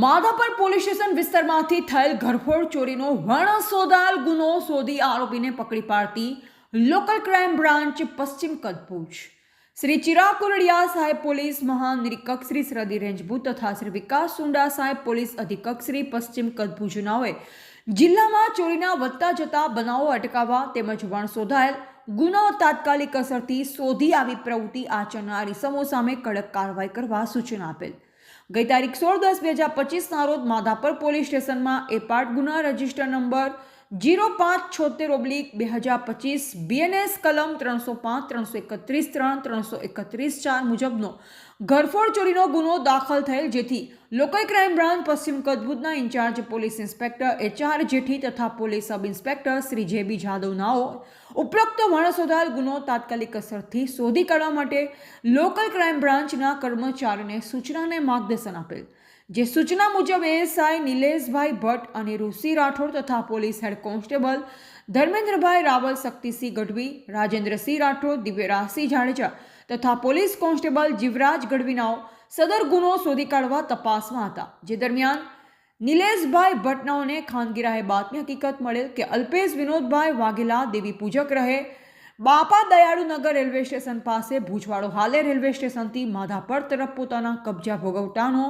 Madhapar police station વિસ્તારમાંથી થયેલ ઘરફોડ ચોરીનો વણસોદાલ ગુનો શોધી આરોપીને પકડી પાડતી લોકલ ક્રાઇમ બ્રાન્ચ પશ્ચિમ કચ્છ ભુજ શ્રી ચિરાગ કુરડિયા સાહેબ પોલીસ મહાનિરીક્ષક શ્રી સરહદી રેન્જ ભુજ તથા શ્રી વિકાસ સુંડા સાહેબ પોલીસ અધિક્ષક શ્રી પશ્ચિમ કચ્છ ભુજનાઓએ જિલ્લામાં ચોરીના વધતા જતા બનાવો અટકાવવા તેમજ વણસોધાયેલ ગુનો તાત્કાલિક અસરથી શોધી આવી પ્રવૃત્તિ આચરનાર ઇસમો સામે કડક કાર્યવાહી કરવા સૂચના આપેલ। ગઈ તારીખ 16/10/2025 રોજ માધાપર પોલીસ સ્ટેશનમાં એપાર્ટ ગુના રજિસ્ટર નંબર 0576/2025 બીએનએસ કલમ 305 331 3 331 4 મુજબનો ઘરફોડ ચોરીનો ગુનો દાખલ થયેલ, જેથી લોકલ ક્રાઇમ બ્રાન્ચ પશ્ચિમ કચ્છ ભુજના in charge police inspector HR Jethi તથા police sub inspector Shri JB જાદવનાઓ ઉપરોક્ત વણસોધાયેલ ગુનો તાત્કાલિક અસરથી શોધી કાઢવા માટે લોકલ ક્રાઇમ બ્રાન્ચના કર્મચારીઓને સૂચના અને માર્ગદર્શન આપેલ। જે સૂચના મુજબ ASI નિલેશભાઈ ભટ્ટ અને ઋષિ રાઠોડ તથા police head constable Dharmendrabhai Raval, Shaktisinh Gadhvi, Rajendrasinh Rathod, Divyarajsinh Jadeja તથા પોલીસ કોન્સ્ટેબલ જીવરાજ ગઢવીનાઓ સદર ગુનો શોધી કાઢવા તપાસમાં હતા। જે દરમિયાન નિલેશભાઈ ભટ્ટનાઓને ખાનગી રાહે બાતમી હકીકત મળેલ કે અલ્પેશ વિનોદભાઈ વાઘેલા દેવી પૂજક રહે બાપા દયાળુ નગર રેલવે સ્ટેશન પાસે ભુજવાડો હાલે રેલવે સ્ટેશનથી માધાપર તરફ પોતાના કબજા ભોગવટાનો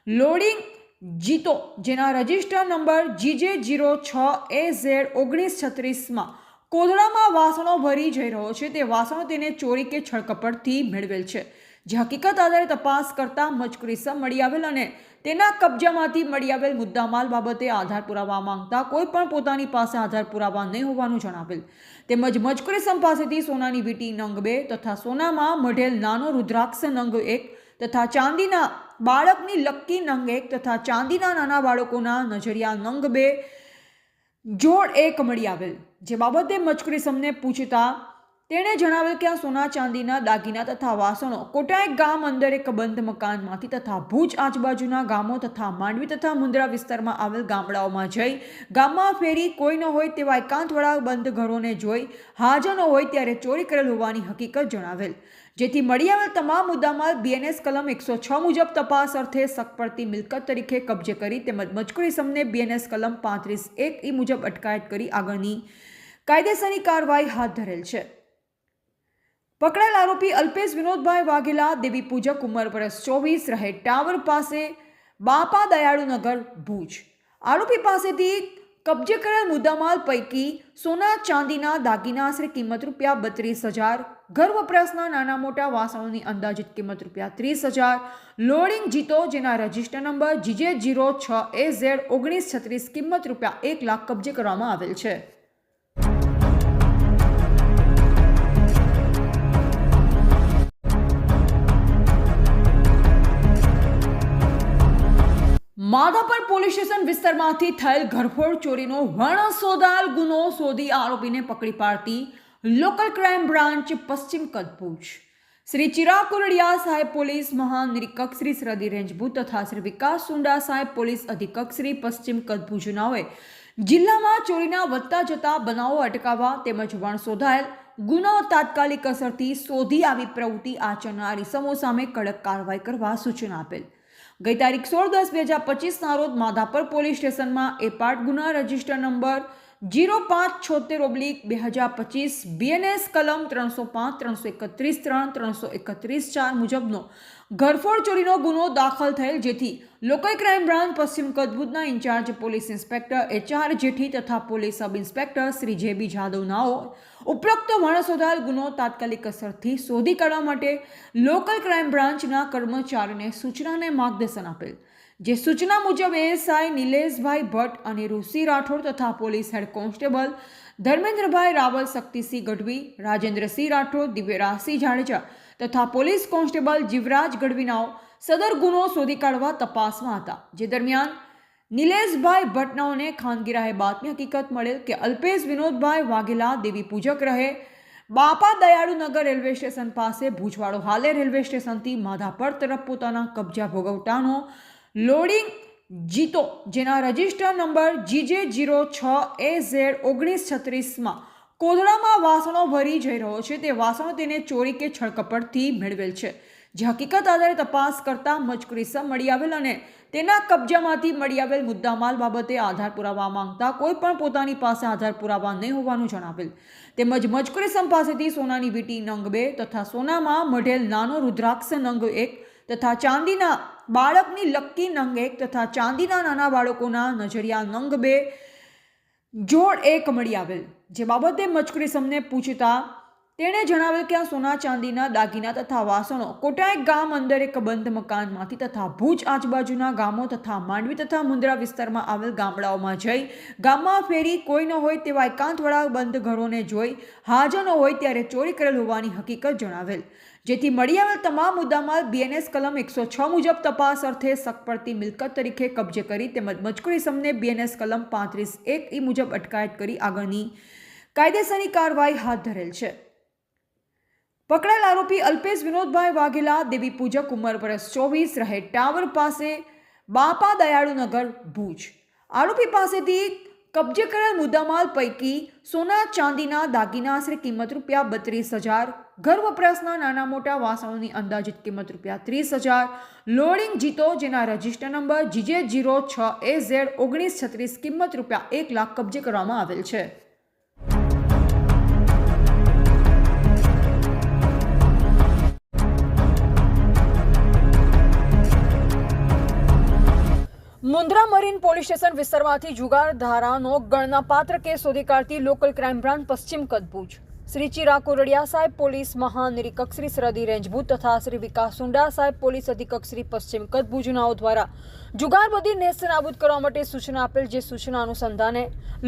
લોડિંગ જીતો, જેના રજિસ્ટર નંબર GJ06AZ1936માં કોદડામાં વાસણો ભરી જઈ રહ્યો છે, તે વાસણો તેને ચોરી કે છળકપટથી મેળવેલ છે। જે હકીકત આધારે તપાસ કરતા મજકૂર ઇસમ મળી આવેલ અને તેના કબજામાંથી મળી આવેલ મુદ્દામાલ બાબતે આધાર પુરાવા માંગતા કોઈ પણ પોતાની પાસે આધાર પુરાવા નહીં હોવાનું જણાવેલ। તેમજ મજકૂર ઇસમ પાસેથી સોનાની વીંટી નંગ 2 તથા સોનામાં મઢેલ નાનો રુદ્રાક્ષ નંગ 1 તથા ચાંદીના બાળકની લક્કી નંગ 1 તથા ચાંદીના નાના બાળકોના નજરિયા નંગ 2 જોડ 1 મળી આવેલ। જે બાબતે મજકૂર ઇસમને પૂછતા તેણે જણાવેલ કે આ સોના ચાંદીના દાગીના તથા વાસણો કોટાઈ ગામ અંદર એક બંધ મકાનમાંથી તથા ભુજ આજુબાજુના ગામો તથા માંડવી તથા મુંદ્રા વિસ્તારમાં આવેલ ગામડાઓમાં જઈ ગામમાં ફેરી કોઈ ન હોય તેવા એકાંતવાળા બંધ ઘરોને જોઈ હાજર ન હોય ત્યારે ચોરી કરેલ હોવાની હકીકત જણાવેલ। જેથી મળી આવેલ તમામ મુદ્દામાલ BNS કલમ 106 મુજબ તપાસ અર્થે સકપડતી મિલકત તરીકે કબજે કરી તેમજ મજકૂર ઇસમને BNS કલમ 35(1) મુજબ અટકાયત કરી આગળની કાયદેસરની કાર્યવાહી હાથ ધરેલ છે। પકડાયેલ આરોપી અલ્પેશ વિનોદભાઈ વાઘેલા દેવી પૂજક, ઉંમર વર્ષ 24, રહે ટાવર પાસે બાપા દયાળુ નગર ભુજ। આરોપી પાસેથી કબજે કરેલ મુદ્દામાલ પૈકી સોના ચાંદીના દાગીના આશરે કિંમત ₹32,000, ઘર વપરાશના નાના મોટા વાસણોની અંદાજિત કિંમત ₹30,000, લોડિંગ જીતો જેના રજિસ્ટર નંબર GJ06AZ1936 કિંમત ₹1 લાખ કબજે કરવામાં આવેલ છે। માધાપર પોલીસ સ્ટેશન વિસ્તારમાંથી થયેલ ઘરફોડ ચોરીનો વણસોદાલ ગુનો શોધી આરોપીને પકડી પાડતી લોકલ ક્રાઇમ બ્રાન્ચ પશ્ચિમ કચ્છ ભુજ શ્રી ચિરાગ કુરડિયા સાહેબ પોલીસ મહાનિરીક્ષક શ્રી સરહદી રેન્જ ભુજ તથા શ્રી વિકાસ સુંડા સાહેબ પોલીસ અધિક્ષક શ્રી પશ્ચિમ કચ્છ ભુજનાઓએ જિલ્લામાં ચોરીના વધતા જતા બનાવો અટકાવવા તેમજ વણસોધાયેલ ગુનો તાત્કાલિક અસરથી શોધી આવી પ્રવૃત્તિ આચરનાર ઇસમો સામે કડક કાર્યવાહી કરવા સૂચના આપેલ। ગઈ તારીખ 16/10/2025 રોજ માધાપર પોલીસ સ્ટેશનમાં એપાર્ટ ગુના રજિસ્ટર નંબર 0576/2025 બીએનએસ કલમ 305 331 3 331 4 મુજબનો ઘરફોડ ચોરીનો ગુનો દાખલ થયેલ, જેથી લોકલ ક્રાઇમ બ્રાન્ચ પશ્ચિમ કચ્છ ભુજના in charge police inspector HR Jethi તથા police sub inspector Shri JB જાદવનાઓ ઉપરોક્ત વણસોધાયેલ ગુનો તાત્કાલિક અસરથી શોધી કાઢવા માટે લોકલ ક્રાઇમ બ્રાન્ચના કર્મચારીઓને સૂચના અને માર્ગદર્શન આપેલ। જે સૂચના મુજબ ASI નિલેશભાઈ ભટ્ટ અને ઋષિ રાઠોડ તથા police head constable Dharmendrabhai Raval, Shaktisinh Gadhvi, Rajendrasinh Rathod, Divyarajsinh Jadeja તથા પોલીસ કોન્સ્ટેબલ જીવરાજ ગઢવીનાઓ સદર ગુનો શોધી કાઢવા તપાસમાં હતા। જે દરમિયાન નિલેશભાઈ ભટ્ટનાઓને ખાનગી રાહે બાતમી હકીકત મળેલ કે અલ્પેશ વિનોદભાઈ વાઘેલા દેવી પૂજક રહે બાપા દયાળુ નગર રેલવે સ્ટેશન પાસે ભુજવાડો હાલે રેલવે સ્ટેશનથી માધાપર તરફ પોતાના કબજા ભોગવટાનો લોડિંગ જીતો, જેના રજિસ્ટર નંબર GJ06AZ1936માં કોદડામાં વાસણો ભરી જઈ રહ્યો છે, તે વાસણો તેને ચોરી કે છળકપટથી મેળવેલ છે। જે હકીકત આધારે તપાસ કરતા મજકૂર ઇસમ મળી આવેલ અને તેના કબજામાંથી મળી આવેલ મુદ્દામાલ બાબતે આધાર પુરાવા માંગતા કોઈ પણ પોતાની પાસે આધાર પુરાવા નહીં હોવાનું જણાવેલ. તેમજ મજકૂર ઇસમ પાસેથી સોનાની વીંટી નંગ 2 તથા સોનામાં મઢેલ નાનો રુદ્રાક્ષ નંગ 1 તથા ચાંદીના બાળકની લક્કી નંગ 1 તથા ચાંદીના નાના બાળકોના નજરિયા નંગ 2 જોડ 1 મળી આવેલ. જે બાબતે મજકૂર ઇસમને પૂછતા તેણે જણાવેલ કે આ સોના ચાંદીના દાગીના તથા વાસણો કોટાઈ ગામ અંદર એક બંધ મકાનમાંથી તથા ભુજ આજુબાજુના ગામો તથા માંડવી તથા મુંદ્રા વિસ્તારમાં આવેલ ગામડાઓમાં જઈ ગામમાં ફેરી કોઈ ન હોય તેવા એકાંતવાળા બંધ ઘરોને જોઈ હાજર ન હોય ત્યારે ચોરી કરેલ હોવાની હકીકત જણાવેલ. જેથી મળી આવેલ તમામ મુદ્દામાલ બીએનએસ કલમ 106 મુજબ તપાસ અર્થે સકપડતી મિલકત તરીકે કબજે કરી તેમજ મજકૂર ઇસમને બીએનએસ કલમ 35(1) મુજબ અટકાયત કરી આગળની કાયદેસરની કાર્યવાહી હાથ ધરેલ છે. પકડાયેલ આરોપી અલ્પેશ વિનોદભાઈ વાઘેલા દેવી પૂજક ઉંમર વર્ષ 24 રહે ટાવર પાસે બાપા દયાળુનગર ભુજ. આરોપી પાસેથી કબજે કરેલ મુદ્દામાલ પૈકી સોના ચાંદીના દાગીના આશરે કિંમત ₹32,000, ઘર વપરાશના નાના મોટા વાસણોની અંદાજિત કિંમત ₹30,000, લોડિંગ જીતો જેના રજિસ્ટર નંબર GJ06AZ1936 કિંમત ₹1 લાખ કબજે કરવામાં આવેલ છે. મુન્દ્રા મરીન પોલીસ સ્ટેશન વિસ્તારમાંથી જુગાર ધારાનો ગણનાપાત્ર કેસ શોધી કાઢતી લોકલ ક્રાઇમ બ્રાન્ચ પશ્ચિમ કચ્છ ભુજ. શ્રી ચિરાગ કોરડિયા સાહેબ પોલીસ મહાનિરીક્ષક શ્રી સરહદી રેન્જ ભુજ તથા શ્રી વિકાસ સુંડા સાહેબ પોલીસ અધિક્ષક શ્રી પશ્ચિમ કચ્છ ભુજનાઓ દ્વારા જુગારબંધી નેસ્ત નાબૂદ કરવા માટે સૂચના આપેલ. જે સૂચના અનુસંધાને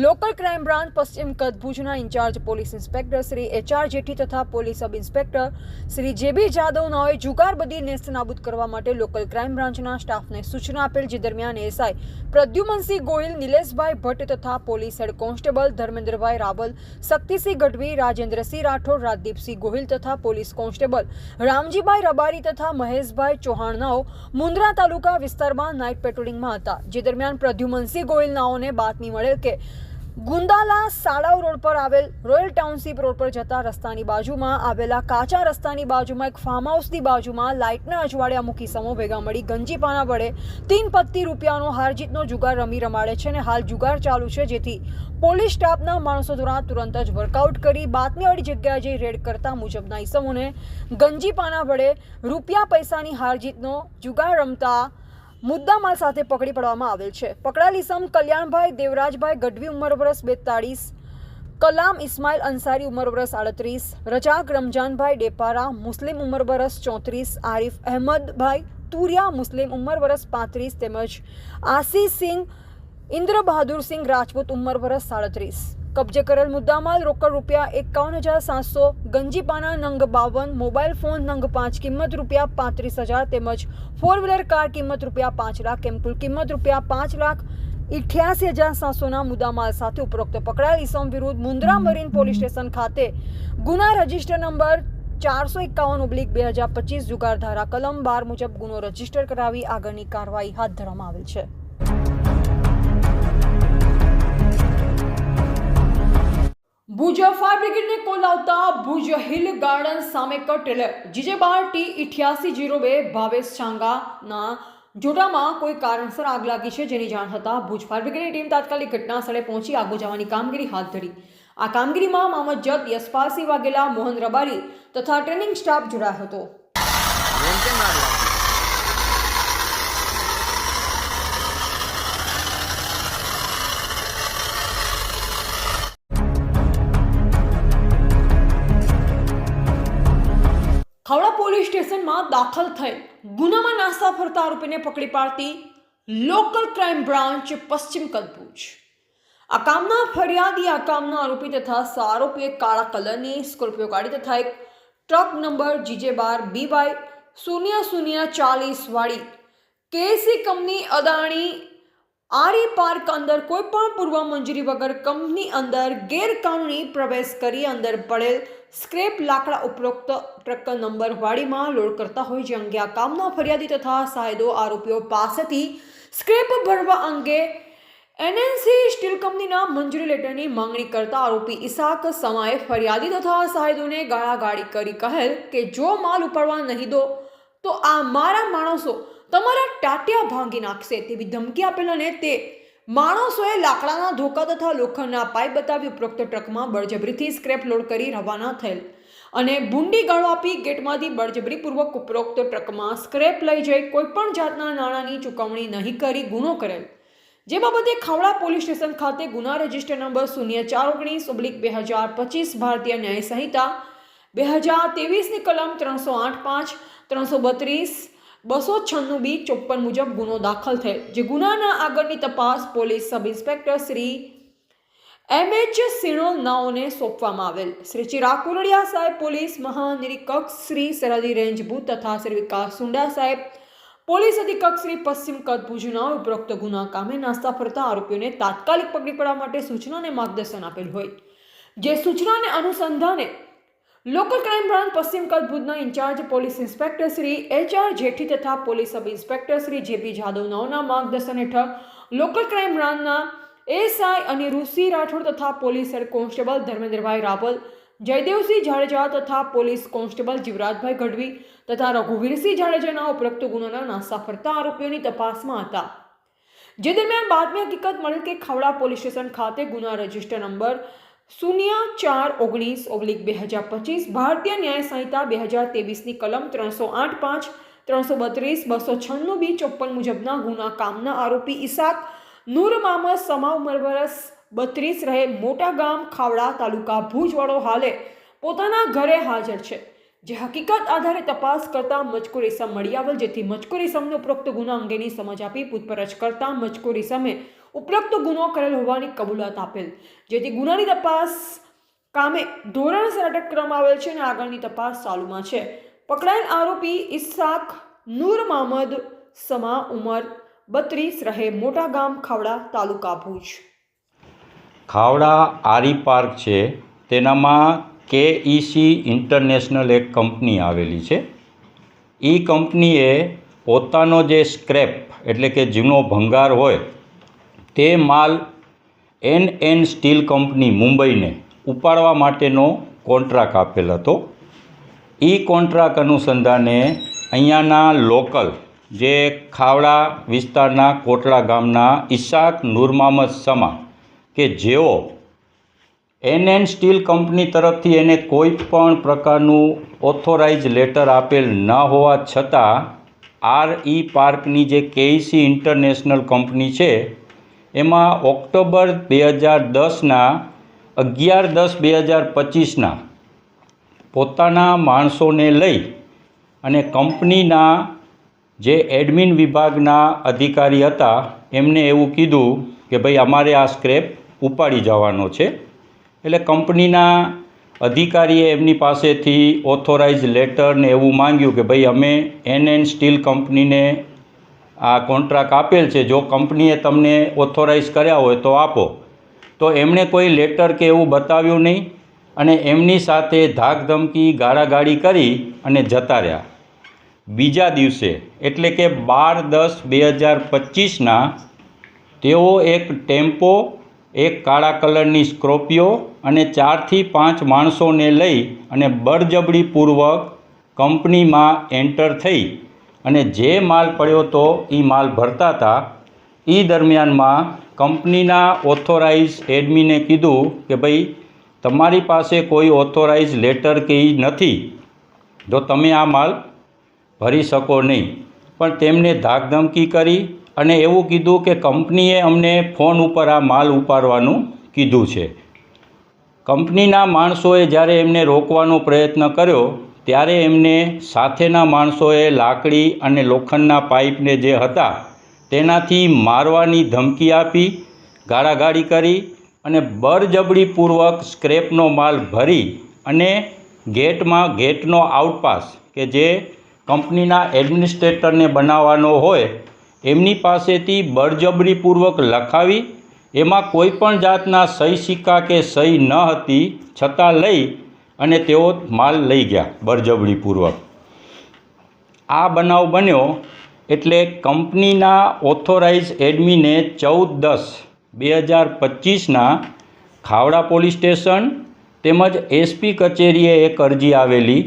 લોકલ ક્રાઇમ બ્રાન્ચ પશ્ચિમ કચ્છ ભુજના in charge police inspector Shri HR Jethi તથા police sub inspector Shri JB Jadav નાઓએ જુગારબંધી નેસ્ત નાબૂદ કરવા માટે લોકલ ક્રાઇમ બ્રાન્ચના સ્ટાફને સૂચના આપેલ. જે દરમિયાન એસઆઈ પ્રદ્યુમનસિંહ ગોહિલ, નિલેશભાઈ ભટ્ટ તથા police head constable Dharmendrabhai Raval, Shaktisinh Gadhvi, Rajendrasinh Rathod, Rajdeepsinh Gohil તથા પોલીસ કોન્સ્ટેબલ રામજીભાઈ રબારી તથા મહેશભાઈ ચૌહાણ નાઓ મુન્દ્રા તાલુકા વિસ્તારમાં નાઇટ પેટ્રોલિંગમાં હતા. જે દરમિયાન પ્રદ્યુમનસિંહ ગોહિલ નાઓને બાતમી મળેલ કે ગુંદાલા સાળાવ રોડ પર આવેલ રોયલ ટાઉનશીપ રોડ પર જતા રસ્તાની બાજુમાં આવેલા કાચા રસ્તાની બાજુમાં એક ફાર્મ હાઉસની બાજુમાં લાઇટના અજવાળિયા મૂકી સમો ભેગા મળી ગંજીપાના વડે 3 પત્તી રૂપિયાનો હારજીતનો જુગાર રમાડે છે અને હાલ જુગાર ચાલુ છે. જેથી પોલીસ સ્ટાફના માણસો દ્વારા તુરંત જ વર્કઆઉટ કરી બાતમીવાળી જગ્યાએ જઈ રેડ કરતા મુજબના ઈસમોને ગંજીપાના વડે રૂપિયા પૈસાની હારજીતનો જુગાર રમતા મુદ્દામાલ સાથે પકડી પડવામાં આવેલ છે. પકડાયેલ ઈસમ કલ્યાણભાઈ દેવરાજભાઈ ગઢવી ઉંમર વર્ષ 42, કલામ ઇસ્માઇલ અંસારી ઉંમર વર્ષ 38, રજાક રમજાનભાઈ ડેપારા મુસ્લિમ ઉંમર વર્ષ 34, આરિફ અહેમદભાઈ તુરિયા મુસ્લિમ ઉંમર વર્ષ 35 તેમજ આશીષ સિંહ ઇન્દ્ર બહાદુરસિંહ રાજપૂત ઉંમર વર્ષ 37. કબજે કરેલ મુદ્દામાલ રોકડ ₹51,700, ગંજીપાના નંગ 52, મોબાઈલ ફોન નંગ 5 કિંમત ₹35,000 તેમજ 4વ્હીલર કાર કિંમત ₹5 લાખ એમ કુલ કિંમત ₹5,88,700ના મુદ્દામાલ સાથે ઉપરોક્ત પકડાયેલ ઈસમ વિરુદ્ધ મુન્દ્રા મરીન પોલીસ સ્ટેશન ખાતે ગુના રજિસ્ટર નંબર 451/2025 જુગાર ધારા કલમ 12 મુજબ ગુનો રજીસ્ટર કરાવી આગળની કાર્યવાહી હાથ ધરવામાં આવેલ છે. ભુજ ફાયર બ્રિગેડને કોલ આવતા ભુજ હિલ ગાર્ડન સામે ટેલર GJ12T8802 ભાવેશ ચાંગાના જોડામાં કોઈ કારણસર આગ લાગી છે. જેની જાણ થતાં ભુજ ફાયર બ્રિગેડની ટીમ તાત્કાલિક ઘટના સ્થળે પહોંચી આગ બુઝાવવાની કામગીરી હાથ ધરી. આ કામગીરીમાં મામજદ યશપાલસિંહ વાઘેલા, મોહન રબારી તથા ટ્રેનિંગ સ્ટાફ જોડાયો હતો. ખાવડા પોલીસ સ્ટેશનમાં દાખલ થયેલ ગુનામાં નાસ્તા ફરતા આરોપીને પકડી પાડતી લોકલ ક્રાઇમ બ્રાન્ચ પશ્ચિમ કચ્છ ભુજ. આ કામના ફરિયાદી આ કામના આરોપી તથા આરોપીએ કાળા કલરની સ્કોર્પિયો ગાડી તથા એક ટ્રક નંબર GJ12B/0040 વાળી કેસી કંપની અદાણી આરી પાર્ક અંદર કોઈ પણ પૂર્વ મંજૂરી વગર કંપની અંદર ગેરકાનૂની પ્રવેશ કરી અંદર પડેલ સ્ક્રેપ લાકડા ઉપરોક્ત ટ્રક નંબર વાડીમાં લોડ કરતા હોય. જે અંગે આ કામના ફરિયાદી તથા સાહેદો આરોપીઓ પાસેથી સ્ક્રેપ ભરવા અંગે NNC સ્ટીલ કંપનીના મંજૂરી લેટરની માંગણી કરતા આરોપી ઇસાક સમાએ ફરિયાદી તથા સાહેદોને ગાળાગાળી કરી કહેલ કે જો માલ ઉપાડવા નહીં દો તો આ મારા માણસો તમારા ટાટિયા ભાંગી નાખશે તેવી ધમકી આપેલ અને તે માણસોએ લાકડાના ધોકા તથા લોખંડના પાઇપ બતાવી ઉપરોક્ત ટ્રકમાં બળજબરીથી સ્ક્રેપ લોડ કરી રવાના થયેલ અને ભૂંડી ગાળો આપી ગેટમાંથી બળજબરીપૂર્વક ઉપરોક્ત ટ્રકમાં સ્ક્રેપ લઈ જઈ કોઈપણ જાતના નાણાંની ચૂકવણી નહીં કરી ગુનો કરેલ, જે બાબતે ખાવડા પોલીસ સ્ટેશન ખાતે ગુના રજિસ્ટર નંબર 0419/2025 ભારતીય ન્યાય સંહિતા 2023ની કલમ 308(5), 332, 296B, 54 મુજબ ગુનો દાખલ થયેલ, જે ગુનાના આગળની તપાસ police sub inspector Shri M.H. સિણોલનાઓને સોંપવામાં આવેલ. શ્રી ચિરાગ કુરડિયા સાહેબ પોલીસ મહાનિરીક્ષક શ્રી સરહદી રેન્જ ભુજ તથા શ્રી વિકાસ સુંડા સાહેબ પોલીસ અધિક્ષક શ્રી પશ્ચિમ કચ્છ ભુજના ઉપરોક્ત ગુના કામે નાસ્તા ફરતા આરોપીઓને તાત્કાલિક પકડી પાડવા માટે સૂચના અને માર્ગદર્શન આપેલ હોય, જે સૂચનાને અનુસંધાને લોકલ ક્રાઇમ બ્રાન્ચ પશ્ચિમ કચ્છ ભુજના in charge police inspector Shri H.R. Jethi તથા police sub inspector Shri J.P. જાદવનાઓના માર્ગદર્શન હેઠળ લોકલ ક્રાઇમ બ્રાન્ચના એસઆઈ અનિરુદ્ધસિંહ રાઠોડ તથા police head constable Dharmendrabhai Raval, Jaydevsinh Jadeja તથા પોલીસ કોન્સ્ટેબલ જીવરાજભાઈ ગઢવી તથા રઘુવીરસિંહ જાડેજાના ઉપરોક્ત ગુનાના નાસ્તા ફરતા આરોપીઓની તપાસમાં હતા, જે દરમિયાન બાતમી હકીકત મળેલ કે ખાવડા પોલીસ સ્ટેશન ખાતે ગુના રજિસ્ટર નંબર 0419/2025 ભારતીય ન્યાય સંહિતા 2023ની કલમ 308(5), 332, 296B, 54 મુજબના ગુના કામના આરોપી ઇસાક નૂર મહમદ સમા ઉંમર વર્ષ 32 રહે મોટા ગામ ખાવડા તાલુકા ભુજવાળો હાલે પોતાના ઘરે હાજર છે, જે હકીકત આધારે તપાસ કરતા મજકૂર ઇસમ મળી આવેલ, જેથી મજકૂર ઇસમને ઉપરોક્ત ગુના અંગેની સમજ આપી પૂછપરછ કરતા મજકૂર ઇસમે ઉપરોક્ત ગુનો કરેલ હોવાની કબૂલાત આપેલ, જેથી ગુનાની તપાસ કામે ધોરણસર અટક કરવામાં આવેલ છે અને આગળની તપાસ ચાલુમાં છે. પકડાયેલ આરોપી ઇસાક નૂર મહમદ સમા ઉંમર 32 રહે મોટા ગામ ખાવડા તાલુકા ભુજ. ખાવડા આરી પાર્ક છે તેનામાં KEC ઇન્ટરનેશનલ એક કંપની આવેલી છે. એ કંપનીએ પોતાનો જે સ્ક્રેપ એટલે કે જૂનો ભંગાર હોય તે માલ NN સ્ટીલ કંપની મુંબઈને ઉપાડવા માટેનો કોન્ટ્રાક્ટ આપેલ હતો. એ કોન્ટ્રાક્ટ અનુસંધાને અહીંયાના લોકલ જે ખાવડા વિસ્તારના કોટડા ગામના ઇસાક નૂર મહમદ સમા કે જેઓ NN સ્ટીલ કંપની તરફથી એને કોઈ પણ પ્રકારનું ઓથોરાઇઝ લેટર આપેલ ન હોવા છતાં RE પાર્કની જે KEC ઇન્ટરનેશનલ કંપની છે એમાં ઓક્ટોબર 2010ના 11/10/2025ના પોતાના માણસોને લઈ અને કંપનીના જે એડમિન વિભાગના અધિકારી હતા એમને એવું કીધું કે ભાઈ અમારે આ સ્ક્રેપ ઉપાડી જવાનો છે. એટલે કંપનીના અધિકારીએ એમની પાસેથી ઓથોરાઇઝ લેટર ને એવું માંગ્યું કે ભાઈ અમે NN સ્ટીલ કંપનીને આ કોન્ટ્રાક્ટ આપેલ છે, જો કંપનીએ તમને ઓથોરાઇઝ કર્યા હોય તો આપો. તો એમણે કોઈ લેટર કે એવું બતાવ્યું નહીં અને એમની સાથે ધાકધમકી ગાળાગાળી કરી અને જતા રહ્યા. બીજા દિવસે એટલે કે 12/10/2025ના તેઓ એક ટેમ્પો, એક કાળા કલરની સ્કોર્પિયો અને 4 થી 5 માણસોને લઈ અને બળજબરીપૂર્વક કંપનીમાં એન્ટર થઈ અને જે માલ પડ્યો હતો એ માલ ભરતા હતા. એ દરમિયાનમાં કંપનીના ઓથોરાઇઝ એડમિને કીધું કે ભાઈ તમારી પાસે કોઈ ઓથોરાઇઝ લેટર કે એ નથી, જો તમે આ માલ ભરી શકો નહીં. પણ તેમને ધાકધમકી કરી અને એવું કીધું કે કંપનીએ અમને ફોન ઉપર આ માલ ઉપાડવાનું કીધું છે. કંપનીના માણસોએ જ્યારે એમને રોકવાનો પ્રયત્ન કર્યો ત્યારે એમને સાથેના માણસોએ લાકડી અને લોખંડના પાઇપને જે હતા તેનાથી મારવાની ધમકી આપી, ગાળાગાળી કરી અને બળજબરીપૂર્વક સ્ક્રેપનો માલ ભરી અને ગેટનો આઉટપાસ કે જે કંપનીના એડમિનિસ્ટ્રેટરને બનાવવાનો હોય એમની પાસેથી બળજબરીપૂર્વક લખાવી, એમાં કોઈ પણ જાતના સહી સિક્કા કે સહી ન હતી છતાં લઈ અને તેઓ માલ લઈ ગયા બળજબરીપૂર્વક. આ બનાવ બન્યો એટલે કંપનીના ઓથોરાઇઝ એડમિને 14/10/2025ના ખાવડા પોલીસ સ્ટેશન તેમજ SP કચેરીએ એક અરજી આવેલી,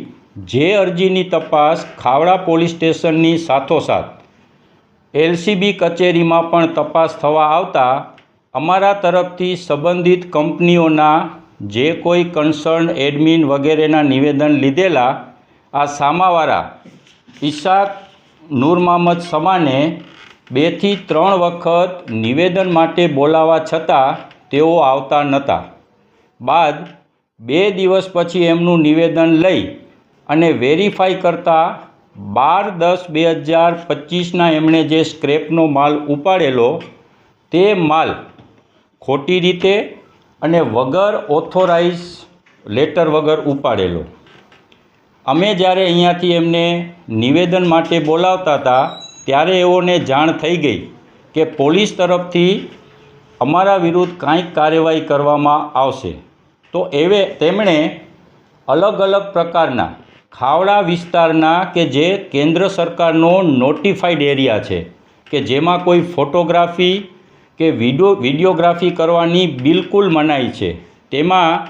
જે અરજીની તપાસ ખાવડા પોલીસ સ્ટેશનની સાથોસાથ એલસીબી કચેરીમાં પણ તપાસ થવા આવતા અમારા તરફથી સંબંધિત કંપનીઓના જે કોઈ કન્સર્ન એડમિન વગેરેના નિવેદન લીધેલા આ સામાવાળા ઇશાક નૂર મહમદ સમાને 2 થી 3 વખત નિવેદન માટે બોલાવવા છતાં તેઓ આવતા નહોતા. બાદ 2 દિવસ પછી એમનું નિવેદન લઈ અને વેરીફાઈ કરતાં 12/10/2025ના એમણે જે સ્ક્રેપનો માલ ઉપાડેલો તે માલ ખોટી રીતે અને વગર ઓથોરાઇઝ લેટર વગર ઉપાડેલો. અમે જ્યારે અહીંયાથી એમને નિવેદન માટે બોલાવતા હતા ત્યારે એઓને જાણ થઈ ગઈ કે પોલીસ તરફથી અમારા વિરુદ્ધ કાંઈક કાર્યવાહી કરવામાં આવશે. તો તેમણે અલગ અલગ પ્રકારના ખાવડા વિસ્તારના કે જે કેન્દ્ર સરકારનો નોટિફાઈડ એરિયા છે કે જેમાં કોઈ ફોટોગ્રાફી કે વિડીયોગ્રાફી કરવાની બિલકુલ મનાઈ છે, તેમાં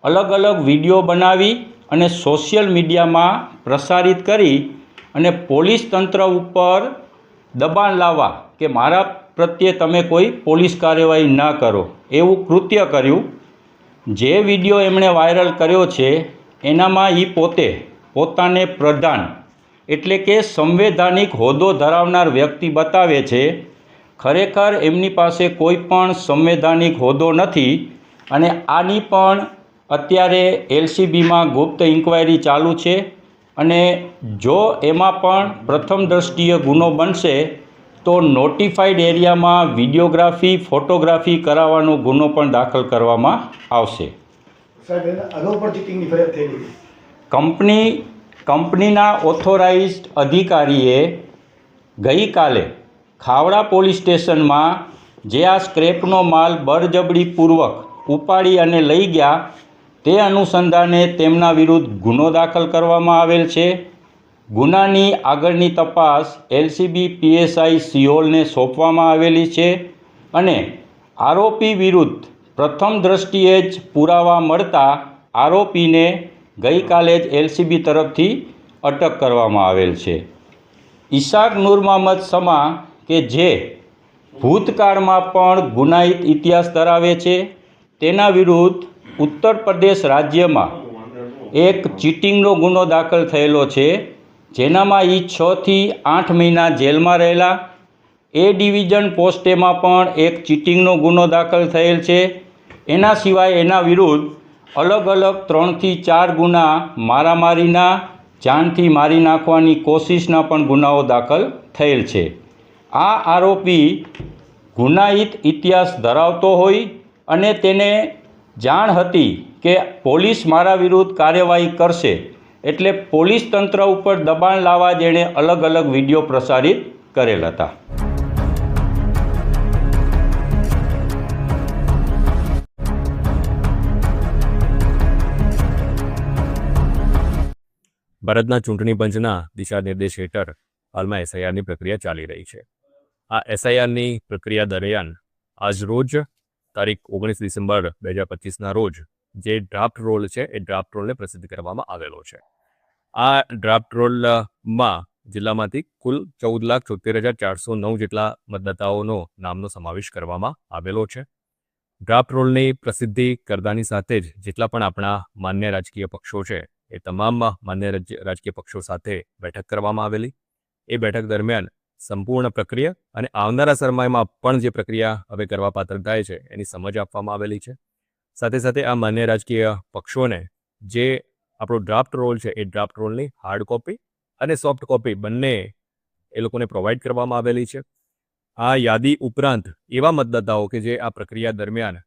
અલગ અલગ વિડીયો બનાવી અને સોશિયલ મીડિયામાં પ્રસારિત કરી અને પોલીસ તંત્ર ઉપર દબાણ લાવવા કે મારા પ્રત્યે તમે કોઈ પોલીસ કાર્યવાહી ન કરો એવું કૃત્ય કર્યું. જે વિડીયો એમણે વાયરલ કર્યો છે એનામાં એ પોતાને પ્રધાન એટલે કે સંવૈધાનિક હોદ્દો ધરાવનાર વ્યક્તિ બતાવે છે. ખરેખર એમની પાસે કોઈ પણ સંવૈધાનિક હોદ્દો નથી અને આની પણ અત્યારે એલસીબીમાં ગુપ્ત ઇન્ક્વાયરી ચાલુ છે અને જો એમાં પણ પ્રથમ દ્રષ્ટિએ ગુનો બનશે તો નોટિફાઈડ એરિયામાં વિડીયોગ્રાફી ફોટોગ્રાફી કરાવવાનો ગુનો પણ દાખલ કરવામાં આવશે. કંપનીના ઓથોરાઇઝ્ડ અધિકારીએ ગઈકાલે ખાવડા પોલીસ સ્ટેશનમાં જે આ સ્ક્રેપનો માલ બળજબરીપૂર્વક ઉપાડી અને લઈ ગયા તે અનુસંધાને તેમના વિરુદ્ધ ગુનો દાખલ કરવામાં આવેલ છે. ગુનાની આગળની તપાસ એલસીબી પીએસઆઈ સિયોલને સોંપવામાં આવેલી છે અને આરોપી વિરુદ્ધ પ્રથમ દ્રષ્ટિએ જ પુરાવા મળતા આરોપીને ગઈકાલે જ એલસીબી તરફથી અટક કરવામાં આવેલ છે. ઇશાક નૂર મહમદ સમા કે જે ભૂતકાળમાં પણ ગુનાહિત ઇતિહાસ ધરાવે છે, તેના વિરુદ્ધ ઉત્તર પ્રદેશ રાજ્યમાં એક ચીટિંગનો ગુનો દાખલ થયેલો છે, જેનામાં એ 6 થી 8 મહિના જેલમાં રહેલા. એ ડિવિઝન પોસ્ટેમાં પણ એક ચીટિંગનો ગુનો દાખલ થયેલ છે. એના સિવાય એના વિરુદ્ધ અલગ અલગ 3 થી 4 ગુના મારામારીના, જાનથી મારી નાખવાની કોશિશના પણ ગુનાઓ દાખલ થયેલ છે. આ આરોપી ગુનાહિત ઇતિહાસ ધરાવતો હોય અને તેને જાણ હતી કે પોલીસ મારા વિરુદ્ધ કાર્યવાહી કરશે એટલે પોલીસ તંત્ર ઉપર દબાણ લાવવા જેણે અલગ અલગ વિડીયો પ્રસારિત કરેલ હતા. ભારતના ચૂંટણી પંચના દિશા નિર્દેશ હેઠળ હાલમાં એસઆઈઆરની પ્રક્રિયા ચાલી રહી છે. આ એસઆઈઆરની પ્રક્રિયા દરમિયાન આજ રોજ તારીખ 19 ડિસેમ્બર 2025ના રોજ જે ડ્રાફ્ટ રોલ છે એ ડ્રાફ્ટ રોલને પ્રસિદ્ધ કરવામાં આવેલો છે. આ ડ્રાફ્ટ રોલમાં જિલ્લામાંથી કુલ 14,76,409 જેટલા મતદાતાઓનો નામનો સમાવેશ કરવામાં આવેલો છે. ડ્રાફ્ટ રોલની પ્રસિદ્ધિ કરતાની સાથે જ જેટલા પણ આપણા માન્ય રાજકીય પક્ષો છે એ તમામ માન્ય રાજકીય પક્ષો સાથે બેઠક કરવામાં આવેલી. એ બેઠક દરમિયાન સંપૂર્ણ પ્રક્રિયા અને આવનારા સમયમાં પણ જે પ્રક્રિયા હવે કરવા પાત્ર થાય છે એની સમજ આપવામાં આવેલી છે. સાથે સાથે આ માન્ય રાજકીય પક્ષોને જે આપણો ડ્રાફ્ટ રોલ છે એ ડ્રાફ્ટ રોલની હાર્ડ કોપી અને સોફ્ટ કોપી બંને એ લોકોને પ્રોવાઈડ કરવામાં આવેલી છે. આ યાદી ઉપરાંત એવા મતદાતાઓ કે જે આ પ્રક્રિયા દરમિયાન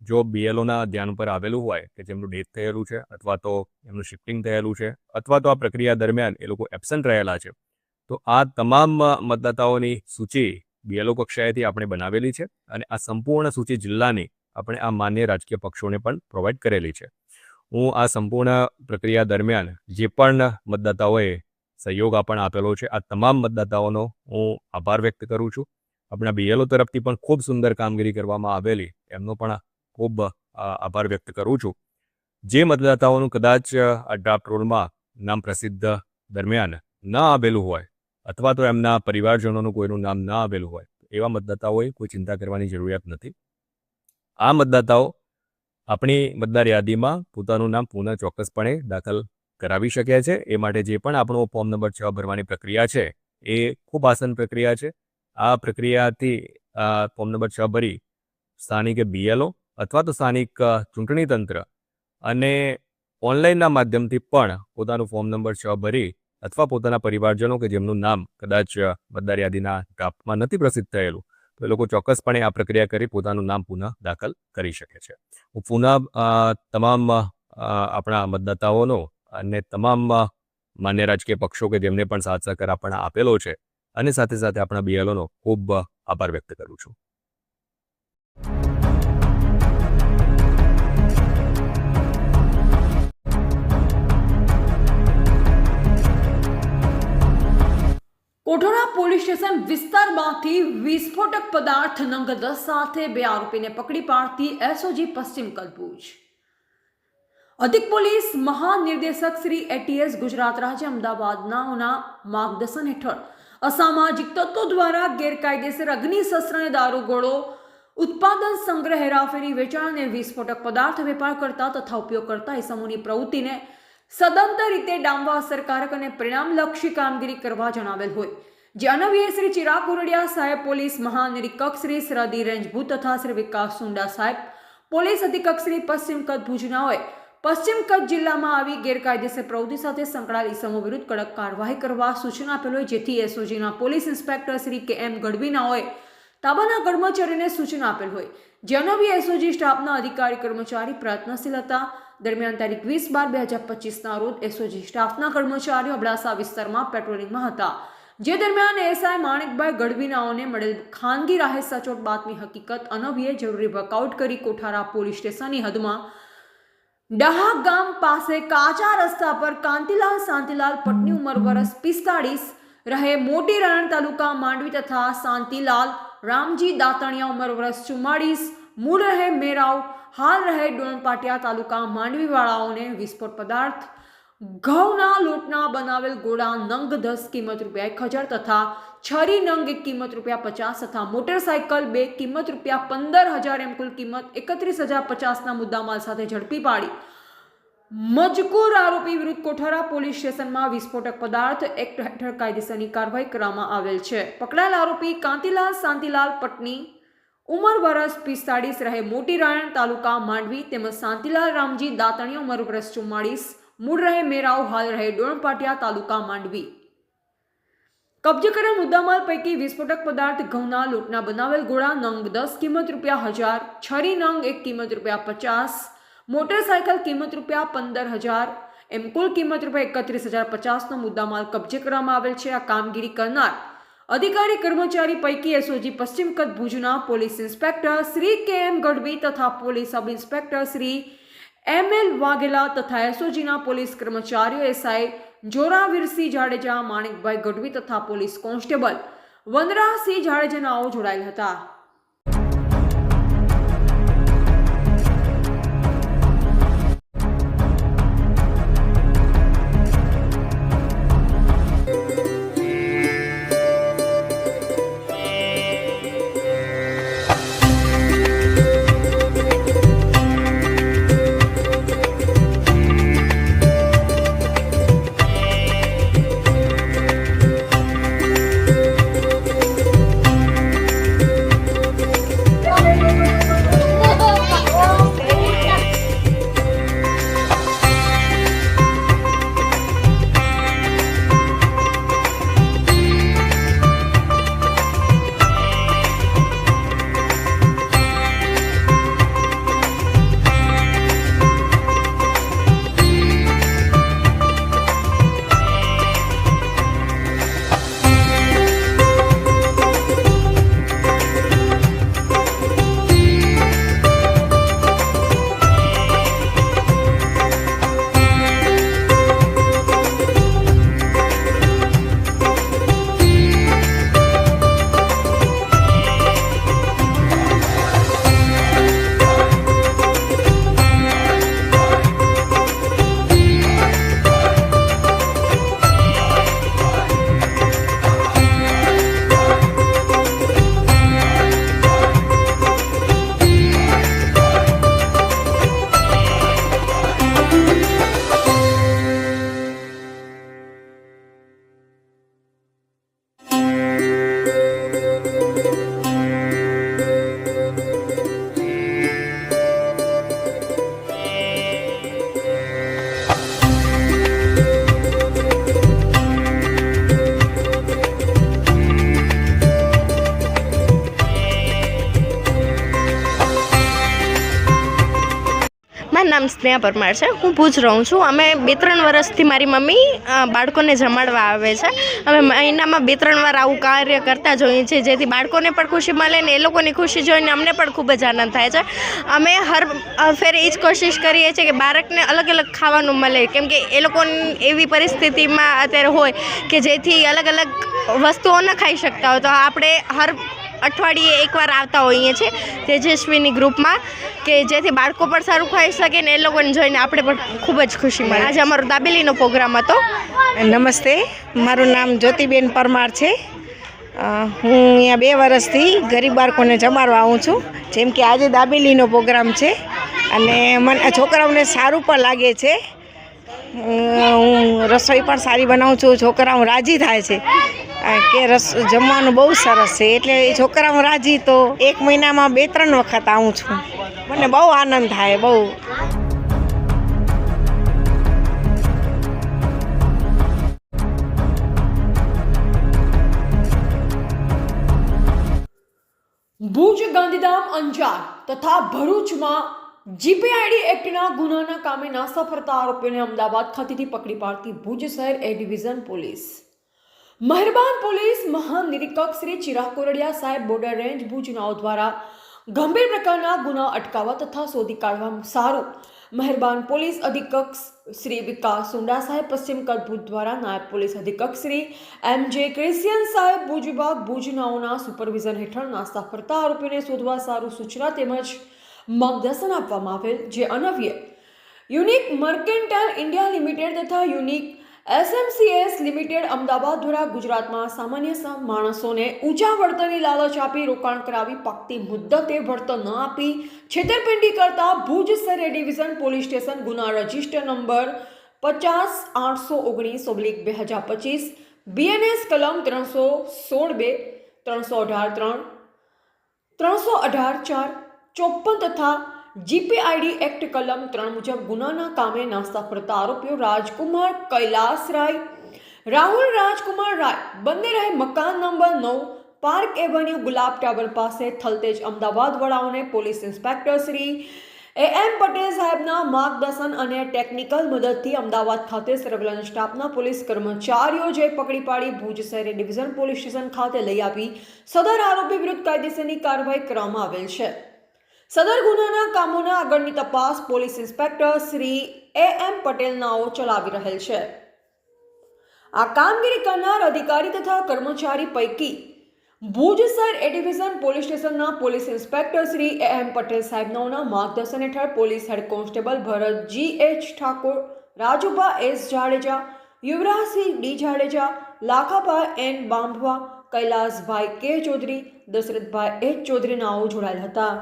જો બીએલઓના ધ્યાન પર આવેલું હોય કે જેમનું ડેથ થયેલું છે અથવા તો એમનું શિફ્ટિંગ થયેલું છે અથવા તો આ પ્રક્રિયા દરમિયાન એ લોકો એબસન્ટ રહેલા છે, તો આ તમામ મતદાતાઓની સૂચિ બીએલઓ કક્ષાએથી આપણે બનાવેલી છે અને આ સંપૂર્ણ સૂચિ જિલ્લાની આપણે આ માન્ય રાજકીય પક્ષોને પણ પ્રોવાઈડ કરેલી છે. હું આ સંપૂર્ણ પ્રક્રિયા દરમિયાન જે પણ મતદાતાઓએ સહયોગ આપણને આપેલો છે આ તમામ મતદાતાઓનો હું આભાર વ્યક્ત કરું છું. આપણા બીએલઓ તરફથી પણ ખૂબ સુંદર કામગીરી કરવામાં આવેલી એમનો પણ ખૂબ આભાર વ્યક્ત કરું છું. જે મતદાતાઓનું કદાચ આ ડ્રાફ્ટ રોલમાં નામ પ્રસિદ્ધ દરમિયાન ન આવેલું હોય અથવા તો એમના પરિવારજનોનું કોઈનું નામ ના આવેલું હોય એવા મતદાતાઓએ કોઈ ચિંતા કરવાની જરૂરિયાત નથી. આ મતદાતાઓ આપણી મતદાર યાદીમાં પોતાનું નામ પુનઃ ચોક્કસપણે દાખલ કરાવી શકે છે. એ માટે જે પણ આપણો ફોર્મ નંબર 6 ભરવાની પ્રક્રિયા છે એ ખૂબ આસાન પ્રક્રિયા છે. આ પ્રક્રિયાથી ફોર્મ નંબર 6 ભરી સ્થાનિક BLO અથવા તો સ્થાનિક ચૂંટણી તંત્ર અને ઓનલાઈનના માધ્યમથી પણ પોતાનું ફોર્મ નંબર 6 ભરી અથવા પોતાના પરિવારજનો કે જેમનું નામ કદાચ મતદાર યાદીના ડ્રાફ્ટમાં નથી પ્રસિદ્ધ થયેલું તો એ લોકો ચોક્કસપણે આ પ્રક્રિયા કરી પોતાનું નામ પુનઃ દાખલ કરી શકે છે. હું પુનઃ તમામ આપણા મતદાતાઓનો અને તમામ માન્ય રાજકીય પક્ષો કે જેમને પણ સાથ સહકાર આપણને આપેલો છે અને સાથે સાથે આપણા BLOનો ખૂબ આભાર વ્યક્ત કરું છું. કોઠારા પોલીસ સ્ટેશન વિસ્તારમાંથી વિસ્ફોટક પદાર્થ નંગ 10 સાથે 2 આરોપીને પકડી પાડતી SOG પશ્ચિમ કચ્છ ભુજ. અધિક પોલીસ મહાનિર્દેશક શ્રી ATS ગુજરાત રાજ્ય અમદાવાદના માર્ગદર્શન હેઠળ અસામાજિક તત્વો દ્વારા ગેરકાયદેસર અગ્નિશસ્ત્ર અને દારૂગોળો ઉત્પાદન, સંગ્રહ, હેરાફેરી, વેચાણ અને વિસ્ફોટક પદાર્થ વેપાર કરતા તથા ઉપયોગ કરતા ઇસમોની પ્રવૃત્તિને સદંતર રીતે ડામવા અસરકારક અને પરિણામલક્ષી કામગીરી કરવા જણાવેલ હોય, જે અન્વયે શ્રી ચિરાગ ગોરડિયા સાહેબ પોલીસ મહાનિરીક્ષક શ્રી સરહદી રેન્જ ભુજ તથા શ્રી વિકાસ સુંડા સાહેબ પોલીસ અધિક્ષક શ્રી પશ્ચિમ કચ્છ ભુજનાઓએ પશ્ચિમ કચ્છ જિલ્લામાં આવી ગેરકાયદેસર પ્રવૃત્તિ સાથે સંકળાયેલ ઇસમો વિરુદ્ધ કડક કાર્યવાહી કરવા સૂચના આપેલ હોય, જેથી SOGના પોલીસ ઇન્સ્પેક્ટર શ્રી KM ગઢવીનાઓએ તાબાના કર્મચારીને સૂચના આપેલ હોય, જે અન્વયે SOG સ્ટાફના અધિકારી કર્મચારી પ્રયત્નશીલ હતા. દરમિયાન તારીખ 20/12/2025ના રોજ SOG સ્ટાફના કર્મચારીઓ અબડાસા વિસ્તારમાં પેટ્રોલિંગમાં હતા, જે દરમિયાન SI માણેકભાઈ ગઢવીનાઓને મળેલ ખાનગી રાહે સચોટ બાતમી હકીકત અન્વયે જરૂરી વર્કઆઉટ કરી કોઠારા પોલીસ સ્ટેશનની હદમાં ડાહા ગામ પાસે કાચા રસ્તા પર કાંતિલાલ શાંતિલાલ પટની ઉંમર વર્ષ 45 રહે મોટી રણણ તાલુકા માંડવી તથા શાંતિલાલ રામજી દાતણિયા ઉંમર વર્ષ 44 મૂળ રહે મેરાવ હાલ રહે ડોણપાટિયા તાલુકા માંડવી વાળાઓને વિસ્ફોટ પદાર્થ ઘઉંના લોટના બનાવેલ ગોળા નંગ 10 કિંમત ₹1000 તથા છરી નંગ 1 કિંમત ₹50 તથા મોટરસાયકલ 2 કિંમત ₹15,000 એમ કુલ કિંમત 31,050ના મુદ્દામાલ સાથે ઝડપી પાડી મજકૂર આરોપી વિરુદ્ધ કોઠારા પોલીસ સ્ટેશનમાં વિસ્ફોટક પદાર્થ એક્ટ હેઠળ કાયદેસરની કાર્યવાહી કરવામાં આવેલ છે. પકડાયેલ આરોપી કાંતિલાલ શાંતિલાલ પટની ઉંમર વર્ષ 45 રહે મોટી રાયણ તાલુકા માંડવી તેમજ શાંતિલાલ રામજી દાતણિયા ઉંમર વર્ષ 44 મૂળ રહે મેરાવ હાલ રહે ડોણપાટિયા તાલુકા માંડવી. કબજે કરેલ મુદ્દામાલ પૈકી વિસ્ફોટક પદાર્થ ઘઉંના લોટના બનાવેલ ગોળા નંગ 10 કિંમત ₹1000, છરી નંગ 1 કિંમત ₹50, મોટરસાયકલ કિંમત ₹15,000 એમ કુલ કિંમત ₹31,050નો મુદ્દામાલ કબજે કરવામાં આવેલ છે. આ કામગીરી કરનાર અધિકારી કર્મચારી પૈકી SOG પશ્ચિમ કચ્છ ભુજના police inspector Shri KM Gadhvi તથા police sub inspector Shri ML Vaghela તથા SOGના પોલીસ કર્મચારીઓ SI જોરાવીરસિંહ જાડેજા, માણેકભાઈ ગઢવી તથા પોલીસ કોન્સ્ટેબલ વનરાજસિંહ જાડેજાનાઓ જોડાયેલ હતા. નામ સ્નેહા પરમાર છે. હું ભુજ રહું છું. અમે 2-3 વર્ષથી મારી મમ્મી બાળકોને જમાડવા આવે છે. અમે મહિનામાં 2-3 વાર આવું કાર્ય કરતા જ હોઈએ છીએ, જેથી બાળકોને પણ ખુશી મળે ને એ લોકોની ખુશી જોઈને અમને પણ ખૂબ જ આનંદ થાય છે. અમે હર ફેરે એ જ કોશિશ કરીએ છીએ કે બાળકને અલગ અલગ ખાવાનું મળે, કેમ કે એ લોકોની એવી પરિસ્થિતિમાં અત્યારે હોય કે જેથી અલગ અલગ વસ્તુઓ ન ખાઈ શકતા હોય. તો આપણે હર અઠવાડિયે એકવાર આવતા હોઈએ છીએ તેજસ્વીની ગ્રુપમાં, કે જેથી બાળકો પણ સારું ખાઈ શકે ને એ લોકોને જોઈને આપણે પણ ખૂબ જ ખુશી મળે. આજે અમારો દાબેલીનો પ્રોગ્રામ હતો. નમસ્તે, મારું નામ જ્યોતિબેન પરમાર છે. હું અહીંયા 2 વર્ષથી ગરીબ બાળકોને જમાડવા આવું છું. જેમ કે આજે દાબેલીનો પ્રોગ્રામ છે અને મને છોકરાઓને સારું પણ લાગે છે. હું રસોઈ પણ સારી બનાવું છું. છોકરાઓ રાજી થાય છે કે જમવાનું બહુ સરસ છે, એટલે છોકરાઓ રાજી. તો 1 મહિનામાં 2-3 વખત આવું છું. મને બહુ આનંદ થાય, બહુ. ભુજ, ગાંધીધામ, અંજાર તથા ભરૂચમાં જીપીઆઈડી એક્ટના ગુનાના કામે નાસ્તા ફરતા આરોપીઓને અમદાવાદ ખાતેથી પકડી પાડતી ભુજ શહેર એ ડિવિઝન પોલીસ. મહેરબાન પોલીસ મહાનિરીક્ષક શ્રી ચિરાગ કોરડિયા સાહેબ, બોર્ડર રેન્જ ભુજનાઓ દ્વારા ગંભીર પ્રકારના ગુના અટકાવવા તથા શોધી કાઢવા સારું મહેરબાન પોલીસ અધિક્ષક શ્રી વિકાસ સુંડા સાહેબ, પશ્ચિમ કચ્છ ભુજ દ્વારા નાયબ પોલીસ અધિક્ષક શ્રી એમ.જે. ક્રિશ્ચિયન સાહેબ, ભુજ વિભાગ ભુજનાઓના સુપરવિઝન હેઠળ નાસ્તા ફરતા આરોપીઓને શોધવા સારું સૂચના તેમજ માર્ગદર્શન આપવામાં આવેલ, જે અન્વયે યુનિક મર્કેન્ટાઇલ ઇન્ડિયા લિમિટેડ તથા યુનિક એસએમસીએસ લિમિટેડ અમદાવાદ દ્વારા ગુજરાતમાં સામાન્ય માણસોને ઊંચા વળતરની લાલચ આપી રોકાણ કરાવી પાકતી મુદ્દતે વળતર ન આપી છેતરપિંડી કરતા ભુજ શહેર ડિવિઝન પોલીસ સ્ટેશન ગુના રજિસ્ટર નંબર 50-819/2025 બીએનએસ કલમ 316(2), 318(3), 318(4), 54 તથા જીપીઆઈડી એક્ટ કલમ 3 મુજબ ગુનાના કામે નાસ્તા ફરતા આરોપીઓ રાજકુમાર કૈલાસ રાય, રાહુલ રાજકુમાર રાય બંને રહે મકાન નંબર 9 પાર્ક એવન્યુ ગુલાબ ટાવર પાસે થલતેજ અમદાવાદ વડાઓને police inspector Shri M Patel સાહેબના માર્ગદર્શન અને ટેકનિકલ મદદથી અમદાવાદ ખાતે સર્વેલન્સ સ્ટાફના પોલીસ કર્મચારીઓ જે પકડી પાડી ભુજ શહેર ડિવિઝન પોલીસ સ્ટેશન ખાતે લઈ આવી સદર આરોપી વિરુદ્ધ કાયદેસરની કાર્યવાહી કરવામાં આવેલ છે. સદર ગુનાના કામોના આગળની તપાસ police inspector Shri M Patel નાઓ ચલાવી રહેલ છે. આ કામગીરી કરનાર અધિકારી તથા કર્મચારી પૈકી ભુજ શહેર એ ડિવિઝન પોલીસ સ્ટેશનના police inspector Shri M Patel સાહેબનાઓના માર્ગદર્શન હેઠળ police head constable Bharat G.H. Thakor, Rajubha S. Jadeja, Yuvrajsinh D. Jadeja, Lakhabhai N. Bambhva, Kailasbhai K. Chaudhary, Dashrathbhai H. Chaudhary નાઓ જોડાયેલ હતા.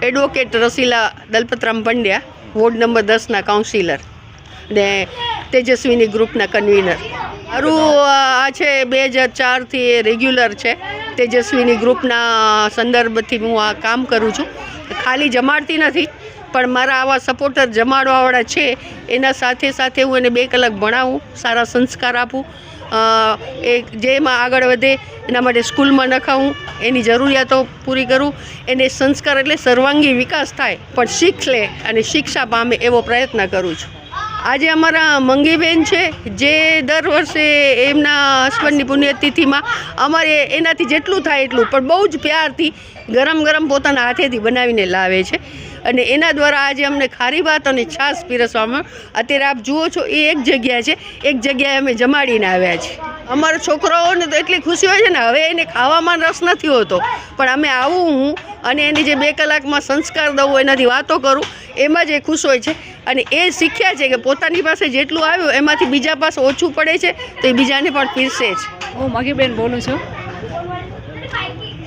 Advocate Rasila Dalpatram Pandya, ward number 10ના કાઉન્સિલર ને તેજસ્વીની ગ્રુપના કન્વીનર. મારું આ છે 2004થી રેગ્યુલર છે. તેજસ્વીની ગ્રુપના સંદર્ભથી હું આ કામ કરું છું. ખાલી જમાડતી નથી, પણ મારા આવા સપોર્ટર જમાડવાવાળા છે એના સાથે સાથે હું એને 2 કલાક ભણાવું, સારા સંસ્કાર આપું, એ જેમાં આગળ વધે એના માટે સ્કૂલમાં નખાવું, એની જરૂરિયાતો પૂરી કરું. એને સંસ્કાર એટલે સર્વાંગી વિકાસ થાય, પણ શીખ લે અને શિક્ષા પામે એવો પ્રયત્ન કરું છું. આજે અમારા મંગીબેન છે જે દર વર્ષે એમના હસબન્ડની પુણ્યતિથિમાં અમારે એનાથી જેટલું થાય એટલું પણ બહુ જ પ્યારથી ગરમ ગરમ પોતાના હાથેથી બનાવીને લાવે છે અને એના દ્વારા આજે અમને ખારી ભાત અને છાશ પીરસવામાં અત્યારે આપ જુઓ છો એ એક જગ્યા છે, એક જગ્યાએ અમે જમાડીને આવ્યા છીએ. અમારા છોકરાઓને તો એટલી ખુશી હોય છે ને, હવે એને ખાવામાં રસ નથી હોતો પણ અમે આવું હું અને એની જે 2 કલાકમાં સંસ્કાર દઉં, એનાથી વાતો કરું, એમાં જ એ ખુશ હોય છે અને એ શીખ્યા છે કે પોતાની પાસે જેટલું આવ્યું એમાંથી બીજા પાસે ઓછું પડે છે તો એ બીજાને પણ પીરસે છે. હું મગીબેન બોલું છું.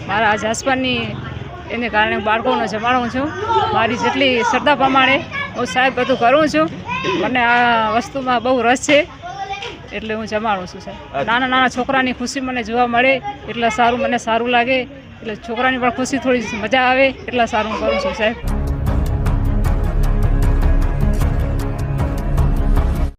મારા આજ હસબન્ડની એને કારણે બાળકોને જમાડું છું. મારી જેટલી શ્રદ્ધા પ્રમાણે હું સાહેબ બધું કરું છું. મને આ વસ્તુમાં બહુ રસ છે એટલે હું જમાડું છું સાહેબ. નાના નાના છોકરાની ખુશી મને જોવા મળે એટલે સારું, મને સારું લાગે, એટલે છોકરાની પણ ખુશી થોડી મજા આવે એટલા સારું કરું છું સાહેબ.